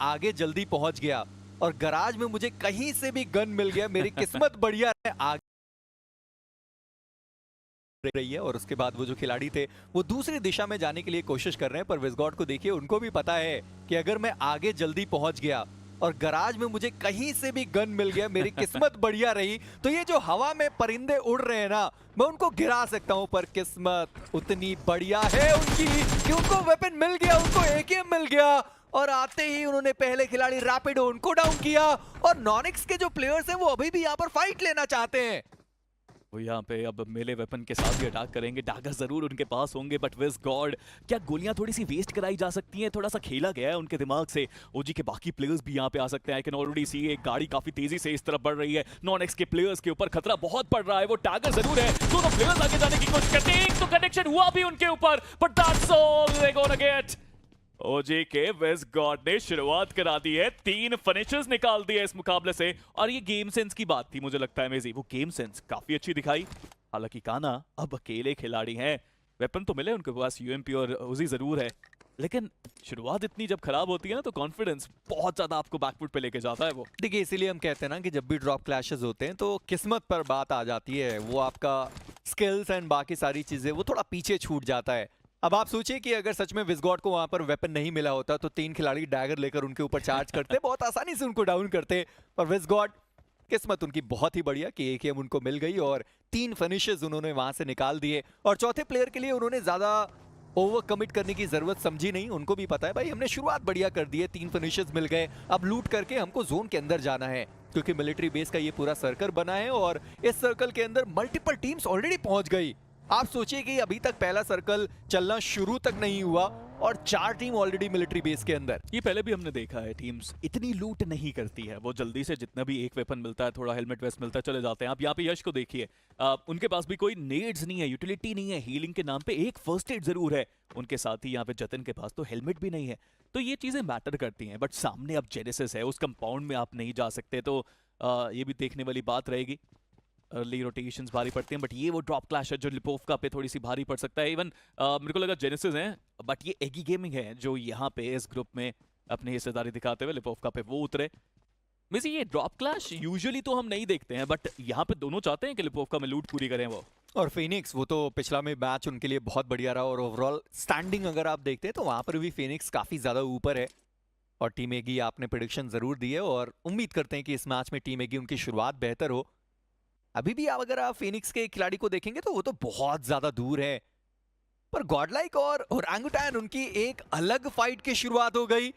आगे जल्दी पहुंच गया और गराज में मुझे कहीं से भी गन मिल गया, मेरी किस्मत बढ़िया है, आगे रही है। और उसके बाद वो जो खिलाड़ी थे वो दूसरी दिशा में जाने के लिए कोशिश कर रहे हैं, पर विज़गॉड को देखिए, उनको भी पता है कि अगर मैं आगे जल्दी पहुंच गया और गराज में मुझे कहीं से भी गन मिल गया, मेरी किस्मत बढ़िया रही, तो ये जो हवा में परिंदे उड़ रहे हैं ना, मैं उनको गिरा सकता हूं। पर किस्मत उतनी बढ़िया है उनकी कि उनको वेपन मिल गया, उनको एकेएम मिल गया और आते ही उन्होंने पहले खिलाड़ी रैपिडो उनको डाउन किया। और नॉनिक्स के जो प्लेयर्स हैं वो अभी भी यहाँ पर फाइट लेना चाहते हैं। वो यहाँ पे अब मेले वेपन के साथ भी अटैक करेंगे, डैगर जरूर उनके पास होंगे, बट विज़गॉड क्या गोलियां थोड़ी सी वेस्ट कराई जा सकती हैं, थोड़ा सा खेला गया है उनके दिमाग से। ओजी के बाकी प्लेयर्स भी यहाँ पे आ सकते हैं। आई कैन ऑलरेडी सी एक गाड़ी काफी तेजी से इस तरफ बढ़ रही है, नॉन-एक्स के प्लेयर्स के ऊपर खतरा बहुत बढ़ रहा है। वो डैगर जरूर है, दोनों प्लेयर्स आगे जाने की कोशिश करते हैं, एक तो कनेक्शन हुआ भी उनके ऊपर, but that's all they gonna get. OG के विज़गॉड ने शुरुआत करा दी है, 3 फिनिशेस निकाल दिए इस मुकाबले से। और ये गेम सेंस की बात थी, मुझे लगता है मेजी, वो गेम सेंस काफी अच्छी दिखाई। हालांकि काना अब अकेले खिलाड़ी हैं, वेपन तो मिले उनके पास, यूएमपी और ओजी जरूर है, लेकिन शुरुआत इतनी जब खराब होती है ना तो कॉन्फिडेंस बहुत ज्यादा आपको बैकफुट पे लेके जाता है वो। देखिए, इसीलिए हम कहते हैं ना कि जब भी ड्रॉप क्लैशेस होते हैं तो किस्मत पर बात आ जाती है, वो आपका स्किल्स एंड बाकी सारी चीजें वो थोड़ा पीछे छूट जाता है। अब आप सोचिए कि अगर सच में विज़गॉड को वहां पर वेपन नहीं मिला होता तो 3 खिलाड़ी डैगर लेकर उनके ऊपर चार्ज करते, बहुत आसानी से उनको डाउन करते। पर विज़गॉड किस्मत उनकी बहुत ही बढ़िया कि एकेएम उनको मिल गई और 3 फिनिशेस उन्होंने वहां से निकाल दिए। और चौथे प्लेयर के लिए उन्होंने ज्यादा ओवर कमिट करने की जरूरत समझी नहीं, उनको भी पता है भाई हमने शुरुआत बढ़िया कर दी है, 3 फिनिशेस मिल गए, अब लूट करके हमको जोन के अंदर जाना है, क्योंकि मिलिट्री बेस का ये पूरा सर्कल बना है और इस सर्कल के अंदर मल्टीपल टीम्स ऑलरेडी पहुंच गई। आप सोचिए कि अभी तक पहला सर्कल चलना शुरू तक नहीं हुआ और 4 टीम ऑलरेडी मिलिट्री बेस के अंदर। ये पहले भी हमने देखा है, टीम्स इतनी लूट नहीं करती है, वो जल्दी से जितना भी एक वेपन मिलता है, थोड़ा हेलमेट वेस्ट मिलता है, चले जाते हैं। आप यहाँ पे यश को देखिए, उनके पास भी कोई नेड्स नहीं है, यूटिलिटी नहीं है, हीलिंग के नाम पे एक फर्स्ट एड जरूर है उनके साथ ही। यहाँ पे जतिन के पास तो हेलमेट भी नहीं है, तो ये चीजें मैटर करती हैं। बट सामने अब जेनेसिस है, उस कंपाउंड में आप नहीं जा सकते, तो ये भी देखने वाली बात रहेगी। अर्ली रोटेशंस भारी पड़ते हैं, बट ये वो ड्रॉप क्लैश है जो लिपोवका पे थोड़ी सी भारी पड़ सकता है। इवन मेरे को लगा जेनेसिस हैं, बट ये एगी गेमिंग है जो यहाँ पे इस ग्रुप में अपनी हिस्सेदारी दिखाते हुए लिपोवका पे वो उतरे। वैसे ये ड्रॉप क्लैश यूजुअली तो हम नहीं देखते हैं, बट यहाँ पे दोनों चाहते हैं कि लिपोवका में लूट पूरी करें वो। और फिनिक्स, वो तो पिछला में मैच उनके लिए बहुत बढ़िया रहा और ओवरऑल स्टैंडिंग अगर आप देखते हैं तो वहां पर भी फिनिक्स काफी ज्यादा ऊपर है। और टीम एगी आपने प्रेडिक्शन जरूर दी है और उम्मीद करते हैं कि इस मैच में टीम एगी उनकी शुरुआत बेहतर हो। अभी भी अगर आप फिनिक्स के खिलाड़ी को देखेंगे तो वो तो बहुत ज्यादा दूर है, पर गॉडलाइक और ओरंगुटैन उनकी एक अलग फाइट की शुरुआत हो गई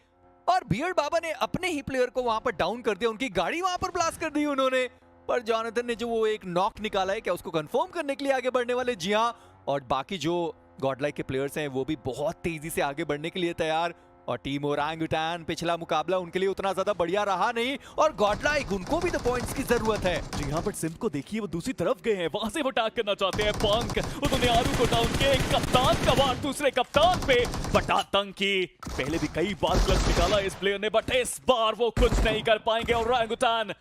और बियर्ड बाबा ने अपने ही प्लेयर को वहां पर डाउन कर दिया, उनकी गाड़ी वहां पर ब्लास्ट कर दी उन्होंने। पर जॉनथन ने जो वो एक नॉक निकाला है, क्या उसको कंफर्म करने के लिए आगे बढ़ने वाले? जी हां। और बाकी जो गॉडलाइक के प्लेयर्स हैं वो भी बहुत तेजी से आगे बढ़ने के लिए तैयार। और टीम ओरंगुटैन, पिछला मुकाबला उनके लिए उतना ज्यादा बढ़िया रहा नहीं और गॉडलाइक, उनको भी तो पॉइंट्स की जरूरत है। जी यहाँ पर सिम को देखिए, वो दूसरी तरफ गए हैं, वहां से वो अटैक करना चाहते हैं। पंक, उन्होंने आरू को डाउन किया, एक कप्तान का वार दूसरे कप्तान पे, बट आतंकी पहले भी कई बार क्लच निकाला इस प्लेयर ने, बट इस बार वो कुछ नहीं कर पाएंगे। ओरंगुटैन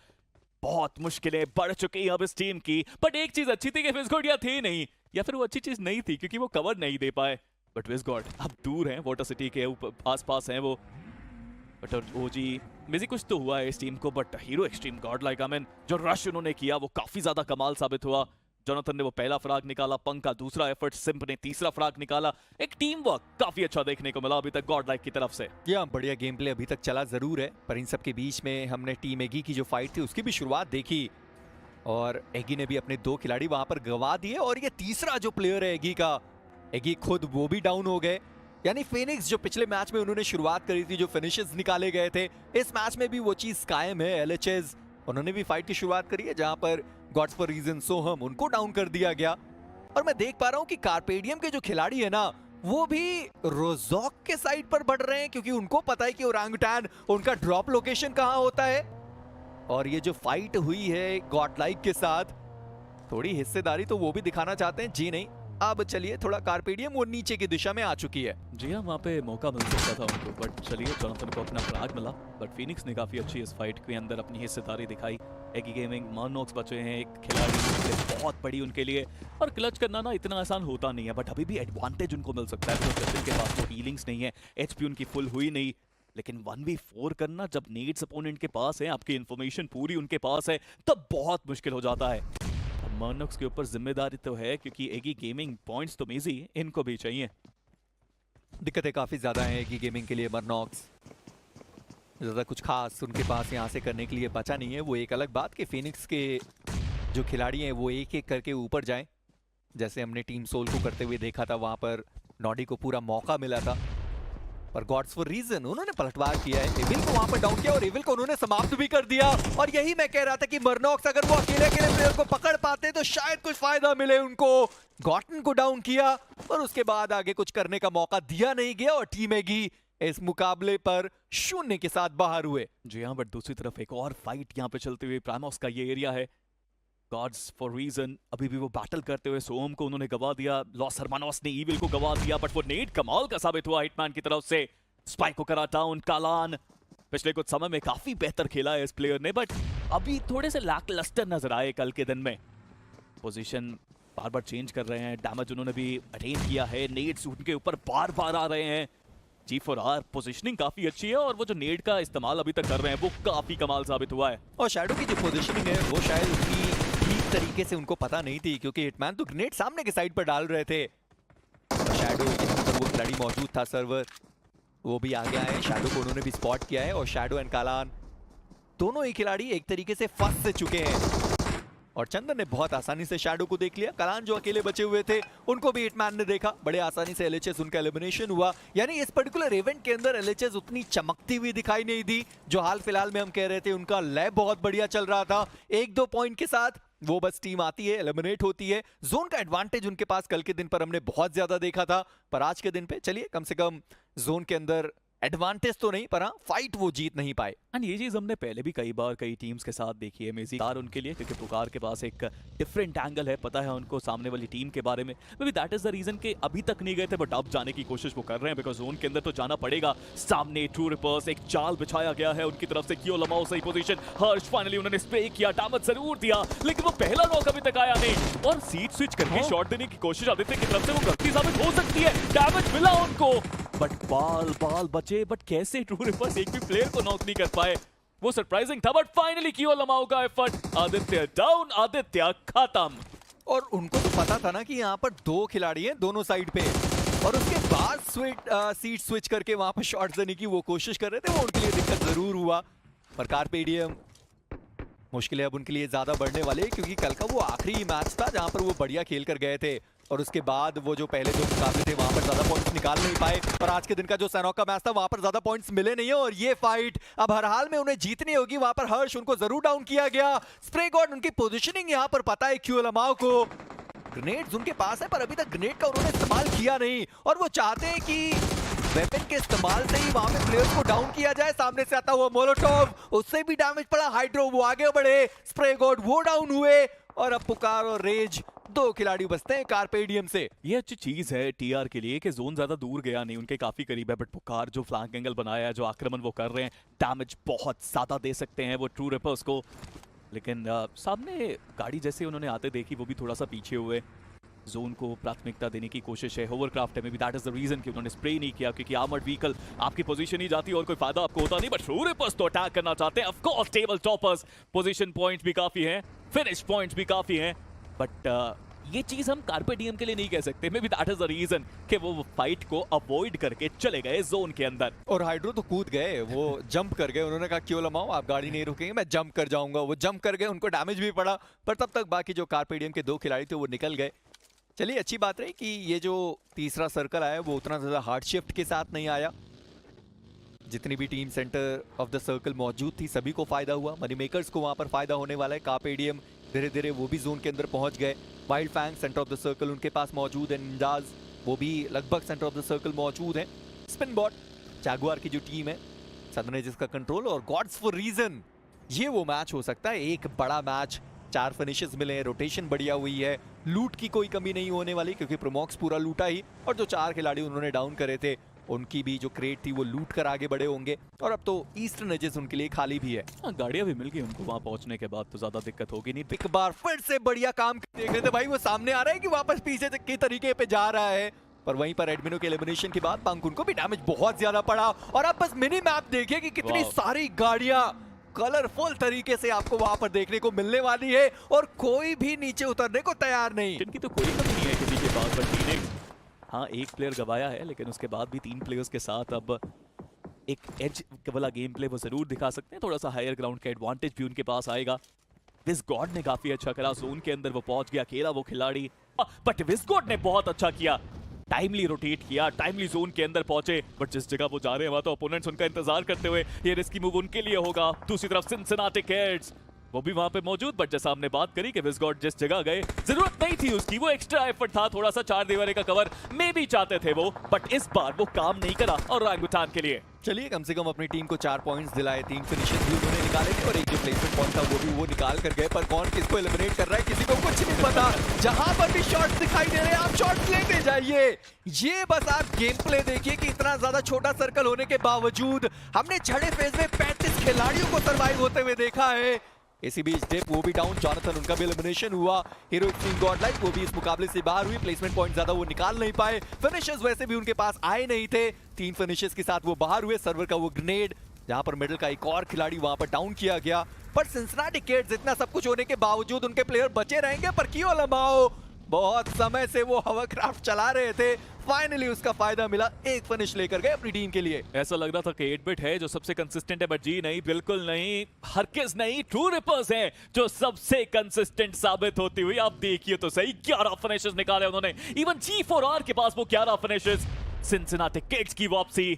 बहुत मुश्किलें बढ़ चुकी हैं अब इस टीम की, बट एक चीज अच्छी थी कि विज़गॉड यहाँ थी नहीं, या फिर वो अच्छी चीज नहीं थी क्योंकि वो कवर नहीं दे पाए। बट विज़गॉड अब दूर हैं, वाटर सिटी के आसपास हैं वो। बट ओजी मेजी कुछ तो हुआ है इस टीम को, but hero extreme Godlike, I mean जो रश उन्होंने किया वो काफी ज्यादा कमाल साबित हुआ। जोनाथन ने वो पहला फ्रैग निकाला, पंक का दूसरा एफर्ट, सिम्प ने तीसरा फ्रैग निकाला, एक टीम वर्क काफी अच्छा देखने को मिला अभी तक गॉडलाइक की तरफ से। या बढ़िया गेम प्ले अभी तक चला जरूर है, पर इन सब के बीच में हमने टीम एगी की जो फाइट थी उसकी भी शुरुआत देखी और एगी ने भी अपने 2 खिलाड़ी वहां पर गवा दिए और ये तीसरा जो प्लेयर है एगी का, एगी खुद वो भी डाउन हो गए। यानी फिनिक्स जो पिछले मैच में उन्होंने शुरुआत करी थी, जो फिनिशेस निकाले गए थे, इस मैच में भी वो चीज कायम है। एलएचएस उन्होंने भी फाइट की शुरुआत करी है जहां पर गॉड्स फॉर रीजन सोहम उनको डाउन कर दिया गया। और मैं देख पा रहा हूं कि कार्पेडियम के जो खिलाड़ी है ना वो भी रोजॉक के साइड पर बढ़ रहे हैं, क्योंकि उनको पता है कि ओरंगुटैन उनका ड्रॉप लोकेशन कहां होता है। और ये जो फाइट हुई है गॉडलाइक के साथ, थोड़ी हिस्सेदारी तो वो भी दिखाना चाहते हैं। जी नहीं, अब चलिए थोड़ा कार्पेडियम वो नीचे की दिशा में आ चुकी है। जी हाँ, वहाँ पे मौका मिल सकता था उनको, बट चलिए जोनाथन को अपना फ्रैग मिला। बट फिनिक्स ने काफी अच्छी इस फाइट के अंदर अपनी हिस्सेदारी दिखाई। एगी गेमिंग, मॉनॉक्स बचे हैं, एक खिलाड़ी बहुत बड़ी उनके लिए, और क्लच करना ना इतना आसान होता नहीं है, बट अभी भी एडवांटेज उनको मिल सकता है। तो जतिन के पास तो हीलिंग्स नहीं है, एचपी उनकी फुल हुई नहीं, लेकिन 1v4 करना जब नीड्स अपोनेंट के पास है, आपकी इंफॉर्मेशन पूरी उनके पास है, तब बहुत मुश्किल हो जाता है। मर्नॉक्स के ऊपर जिम्मेदारी तो है क्योंकि एगी गेमिंग पॉइंट्स तो मेजी इनको भी चाहिए। दिक्कतें काफी ज्यादा हैं एगी गेमिंग के लिए। मर्नॉक्स ज्यादा कुछ खास उनके पास यहाँ से करने के लिए बचा नहीं है। वो एक अलग बात कि फिनिक्स के जो खिलाड़ी हैं वो एक एक करके ऊपर जाएं, जैसे हमने टीम सोल को करते हुए देखा था। वहां पर नॉडी को पूरा मौका मिला था, पर गॉड्स फॉर रीजन उन्होंने पलटवार किया है। एविल को वहां पर डाउन किया और एविल को उन्होंने समाप्त भी कर दिया। और यही मैं कह रहा था कि मर्नॉक्स अगर वो अकेले प्लेयर को पकड़ पाते तो शायद कुछ फायदा मिले उनको। गॉटन को डाउन किया और उसके बाद आगे कुछ करने का मौका दिया नहीं गया और टीम एगी इस मुकाबले पर 0 के साथ बाहर हुए। जी हाँ, बट दूसरी तरफ एक और फाइट यहाँ पे चलते हुए। प्राइमॉक्स का ये एरिया है, गॉड्स फॉर रीजन अभी भी वो बैटल करते हुए। सोम को उन्होंने गवा दिया, लॉस हरमानोस ने ईविल को गवा दिया, बट वो नेट कमाल का साबित हुआ हिटमैन की तरफ से। स्पाइक को करा डाउन कालान। पिछले कुछ समय में काफी बेहतर खेला है इस प्लेयर ने, बट अभी थोड़े से लैकलस्टर नजर आए कल के दिन में। पोजीशन बार बार चेंज कर रहे हैं, डैमेज उन्होंने भी अटेन किया है, नेड्स उनके ऊपर बार बार आ रहे हैं। G4R पोजीशनिंग काफी अच्छी है और वो जो नेड का इस्तेमाल अभी तक कर रहे हैं वो काफी कमाल साबित हुआ है। और शैडो की जो पोजीशनिंग है वो शायद उनकी ठीक तरीके से उनको पता नहीं थी, क्योंकि हिटमैन तो ग्रेनेड सामने के साइड पर डाल रहे थे। और शैडो पर वो खिलाड़ी मौजूद था, सर्वर वो भी आ गया है। शैडो को उन्होंने भी स्पॉट किया है और शैडो एंड कालान दोनों ही खिलाड़ी एक तरीके से फंस से चुके हैं। और चंदन ने बहुत आसानी से शैडो को देख लिया। कलान जो अकेले बचे हुए थे उनको भी हिटमैन ने देखा, बड़े आसानी से एलएचएस उनका एलिमिनेशन हुआ। यानी इस पर्टिकुलर इवेंट के अंदर एलएचएस उतनी चमकती हुई दिखाई नहीं दी जो हाल फिलहाल में हम कह रहे थे। उनका लैब बहुत बढ़िया चल रहा था, 1-2 पॉइंट के साथ वो बस टीम आती है, एलिमिनेट होती है। जोन का एडवांटेज उनके पास कल के दिन पर हमने बहुत ज्यादा देखा था, पर आज के दिन पे चलिए कम से कम जोन के अंदर एडवांटेज तो नहीं, पर फाइट वो जीत नहीं पाए। एंड ये चीज हमने पहले भी कई बार कई टीम्स के साथ देखी है। मजेदार उनके लिए क्योंकि पुकार के पास एक डिफरेंट एंगल है, पता है उनको सामने वाली टीम के बारे में। May be that is the reason कि अभी तक नहीं गए थे, बट अब जाने की कोशिश वो कर रहे हैं, बिकॉज जोन के अंदर तो जाना पड़ेगा। सामने ट्रू रिपर्स एक चाल बिछाया गया है उनकी तरफ से। कियो लमाओ सही पोजीशन, हर्ष फाइनली उन्होंने स्प्रे किया, डैमेज जरूर दिया, लेकिन वो पहला नॉक अभी तक आया नहीं। और सीट स्विच करके शॉट देने की कोशिश आदित्य की तरफ से वो गलती साबित हो सकती है। डैमेज मिला उनको, बट बाल बचे। बट कैसे ट्रू रिपर्स एक भी प्लेयर को नॉक नहीं कर पाए, वो सरप्राइजिंग था। बट फाइनली कियो लमाओ का एफर्ट, आदित्य डाउन, आदित्य खत्म। और उनको तो पता था ना कि यहाँ पर 2 खिलाड़ी हैं दोनों साइड पे, और उसके बाद सीट स्विच करके वहां पर शॉट देने की वो कोशिश कर रहे थे। वो उनके लिए दिक्कत जरूर हुआ, पर कार्पेडियम मुश्किलें अब उनके लिए ज्यादा बढ़ने वाले, क्योंकि कल का वो आखिरी मैच था जहां पर वो बढ़िया खेल कर गए थे। और उसके बाद वो जो पहले 2 मुकाबले थे वहां पर ज्यादा पॉइंट्स निकाल नहीं पाए, और आज के दिन का जो सैनॉक का मैच था वहां पर ज्यादा पॉइंट्स मिले नहीं है। और ये फाइट अब हर हाल में उन्हें जीतनी होगी। वहां पर हर्ष उनको जरूर डाउन किया गया। स्प्रे गॉड उनकी पोजीशनिंग यहां पर पता है क्यू लमाओ को। ग्रेनेड्स उनके पास है, पर अभी तक ग्रेनेड का उन्होंने इस्तेमाल किया नहीं, और वो चाहते हैं कि वेपन के इस्तेमाल से ही वहां पे प्लेयर्स को डाउन किया जाए। सामने से आता हुआ मोलोटोव, उससे भी डैमेज पड़ा। हाइड्रो वो आगे बढ़े, स्प्रे गॉड वो डाउन हुए, और अब पुकार और रेज 2 खिलाड़ी बचते हैं कार्पेडियम से। ये अच्छी चीज है टीआर के लिए कि जोन ज्यादा दूर गया नहीं, उनके काफी करीब है। बट पुकार जो फ्लैंक एंगल बनाया है, जो आक्रमण वो कर रहे हैं, डैमेज बहुत ज्यादा दे सकते हैं वो ट्रू रिपर्स को। लेकिन सामने गाड़ी जैसे उन्होंने आते देखी, वो भी थोड़ा सा पीछे हुए। जोन को प्राथमिकता देने की कोशिश है। होवरक्राफ्ट है, may B that is the reason कि उन्होंने स्प्रे नहीं किया, क्योंकि आर्मर्ड व्हीकल आपकी पोजीशन ही जाती और कोई फायदा आपको होता नहीं। बट ट्रू रिपर्स तो अटैक करना चाहते हैं। Of course table toppers, position points भी काफी हैं, फिनिश पॉइंट्स भी काफी हैं, बट ये चीज हम कार्पेडियम के लिए नहीं कह सकते। May B that is the reason कि वो फाइट को अवॉइड करके चले गए जोन के अंदर। और हाइड्रो तो कूद गए, वो जंप कर गए। उन्होंने कहा क्यों लमाओ आप गाड़ी नहीं रुकेंगे, मैं जंप कर जाऊंगा। वो जंप कर गए, उनको डैमेज भी पड़ा, पर तब तक बाकी जो कार्पेडियम के 2 खिलाड़ी थे वो निकल गए। चलिए अच्छी बात रही कि ये जो तीसरा सर्कल आया वो उतना ज्यादा हार्ड शिफ्ट के साथ नहीं आया। जितनी भी team centre of the circle मौजूद थी सभी को फायदा हुआ। मनी मेकर्स को वहां पर फायदा होने वाला है। कार्पेडियम धीरे धीरे वो भी जोन के अंदर पहुंच गए। Wild fang centre of the circle उनके पास मौजूद है। निंजाज वो भी लगभग सेंटर ऑफ द सर्कल मौजूद है। स्पिन बॉट जैगुआर की जो टीम है, सदन एजेस का कंट्रोल, और गॉड्स फॉर रीजन, ये वो मैच हो सकता है, एक बड़ा मैच। 4 फिनिशेस मिले हैं, रोटेशन बढ़िया हुई है, लूट की कोई कमी नहीं होने वाली, क्योंकि प्रोमॉक्स पूरा लूटा ही, और जो 4 खिलाड़ी उन्होंने डाउन करे थे उनकी भी जो क्रेट थी वो लूट कर आगे बढ़े होंगे। और अब तो ईस्टर्न एजेस उनके लिए खाली भी है। गाड़ियां भी मिल गई उनको वहां पहुंचने के बाद, तो ज्यादा दिक्कत होगी नहीं। एक बार फिर से बढ़िया काम देख रहे थे भाई, वो सामने आ रहा है कि वापस पीछे के तरीके पे जा रहा है। पर वहीं पर एडमिनो के एलिमिनेशन के बाद पंकुन को भी डैमेज बहुत ज्यादा पड़ा और आप बस मिनी मैप देखिए कि कितनी वाह। सारी गाड़ियां कलरफुल तरीके से आपको वहां पर देखने को मिलने वाली है और कोई भी नीचे उतरने को तैयार नहीं। इनकी तो कोई कमी नहीं है किसी के पास, बट फीनिक्स हाँ एक प्लेयर गवाया है, लेकिन उसके बाद भी 3 प्लेयर्स के साथ अब एक एज वाला गेम प्ले वो जरूर दिखा सकते हैं। थोड़ा सा हायर ग्राउंड का एडवांटेज भी उनके पास आएगा। विस्गॉड ने काफी अच्छा करा, जोन के अंदर वो पहुंच गया अकेला वो खिलाड़ी, बट विस्गॉड ने बहुत अच्छा किया, टाइमली रोटेट किया, टाइमली जोन के अंदर पहुंचे। बट जिस जगह वो जा रहे हैं वहां तो ओपोनेंट्स उनका इंतजार करते हुए, ये रिस्की मूव उनके लिए होगा। दूसरी तरफ सिनसिनाटी किड्स वो भी वहां पे मौजूद, बट जैसा हमने बात करी कि विस्गॉड जिस जगह गए जरूरत नहीं थी उसकी, वो एक्स्ट्रा एफर्ट था, थोड़ा सा 4 दीवारी का कवर मे भी चाहते थे वो, बट इस बार वो काम नहीं करा और ओरांगुटान के लिए चलिए कम से कम अपनी टीम को 4 पॉइंट्स दिलाए, 3 फिनिशेस भी उन्होंने निकाले थे और एक जो प्लेसमेंट पॉइंट था वो निकाल कर गए। पर कौन किसको एलिमिनेट कर रहा है किसी को कुछ नहीं पता, जहां पर भी शॉट्स दिखाई दे रहे हैं आप शॉट्स लेते जाइए। ये बस आप गेम प्ले देखिए कि इतना ज्यादा छोटा सर्कल होने के बावजूद हमने छठे फेज में 35 खिलाड़ियों को सर्वाइव होते हुए देखा है। इसी बीच डिप वो भी डाउन, जॉनथन उनका भी एलिमिनेशन हुआ, हीरो एक्सट्रीम गॉडलाइक वो भी इस मुकाबले से बाहर हुई, प्लेसमेंट पॉइंट ज्यादा वो निकाल नहीं पाए, फिनिशर्स वैसे भी उनके पास आए नहीं थे, 3 फिनिशेस के साथ वो बाहर हुए। सर्वर का वो ग्रेनेड जहां पर मिडिल का एक और खिलाड़ी वहां पर डाउन किया गया। पर सिनसिनाटी किड्स इतना सब कुछ होने के बावजूद उनके प्लेयर बचे रहेंगे, पर क्यों लमाओ बहुत समय से वो हवरक्राफ्ट चला रहे थे, फाइनली उसका फायदा मिला, एक फिनिश लेकर गए अपनी टीम के लिए। ऐसा लग रहा था कि 8-बिट है जो सबसे कंसिस्टेंट है, बट जी नहीं, बिल्कुल नहीं, हरकिज नहीं, ट्रू रिपर्स है जो सबसे कंसिस्टेंट साबित होती हुई। आप देखिए तो सही 11 फिनिशेस निकाले उन्होंने, इवन G4R के पास वो 11 फिनिशेस। सिनसिनाटी किड्स की वापसी,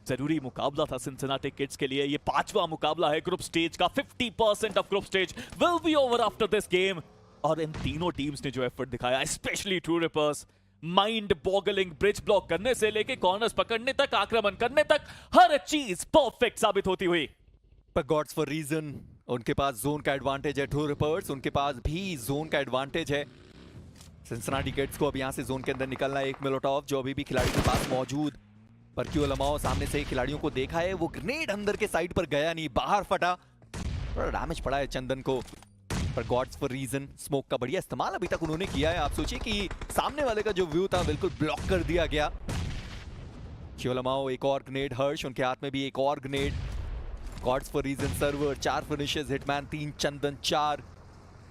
जरूरी मुकाबला था सिनसिनाटी किड्स के लिए, ये 5वां मुकाबला है ग्रुप स्टेज का, 50% of group stage will be over after this game. और इन तीनों टीम्स ने जो एफर्ट दिखाया, specially true reapers, mind boggling bridge block करने से लेके कॉर्नर्स पकड़ने तक, आक्रमण करने तक, हर चीज परफेक्ट साबित होती हुई। पर गॉड्स फॉर रीजन उनके पास जोन का एडवांटेज है, ट्रू रिपर्स उनके पास भी जोन का एडवांटेज है। सिनसिनाटी किड्स को अब यहां से जोन के अंदर निकलना है, एक मिलोटॉव जो अभी भी खिलाड़ी के पास मौजूद, पर क्यों लमाओ सामने से खिलाड़ियों को देखा है, वो ग्रेनेड अंदर के साइड पर गया नहीं, बाहर फटा, थोड़ा डैमेज पड़ा है चंदन को। पर गॉड्स फॉर रीजन स्मोक का बढ़िया इस्तेमाल अभी तक उन्होंने किया है। आप सोचिए कि सामने वाले का जो व्यू था बिल्कुल ब्लॉक कर दिया गया। क्योलमाओ एक और ग्रेनेड, हर्ष उनके हाथ में भी एक और grenade. Gods for reason server 4 finishes, hitman 3, Chandan 4।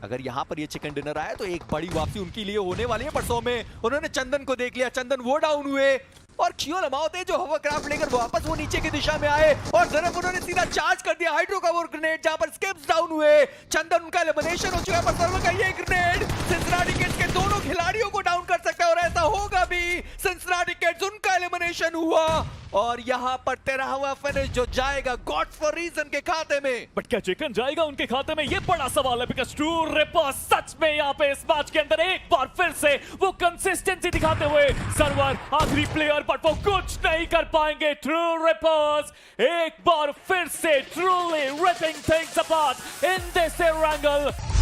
अगर यहां पर ये चिकन डिनर आया तो एक बड़ी वापसी उनके लिए होने वाली है। पर 100 में उन्होंने चंदन को देख लिया, चंदन वो डाउन हुए और क्यों लमाओ थे जो हवरक्राफ्ट लेकर वापस वो नीचे की दिशा में आए और जरफ उन्होंने सीधा चार्ज कर दिया हाइड्रो का वो ग्रेनेड, जहां पर स्किप्स डाउन हुए। चंदन उनका एलिमिनेशन हो चुका है, पर सर्वर का ये ग्रेनेड सिनसिनाटी किड्स के दोनों खिलाड़ियों को डाउन कर सकता है और ऐसा होगा भी। सिनसिनाटी किड्स उनका एलिमिनेशन हुआ और यहां पर 13वां फिनिश जो जाएगा गॉड्स फॉर रीजन के खाते में। बट क्या चिकन जाएगा उनके खाते में, ये बड़ा सवाल है, बिकॉज़ ट्रू रिपर्स सच में यहां पे इस मैच के अंदर एक बार फिर से वो कंसिस्टेंसी दिखाते हुए, सर्वर आखिरी प्लेयर बट वो कुछ नहीं कर पाएंगे। ट्रू रिपर्स एक बार फिर से truly ripping things apart in this angle.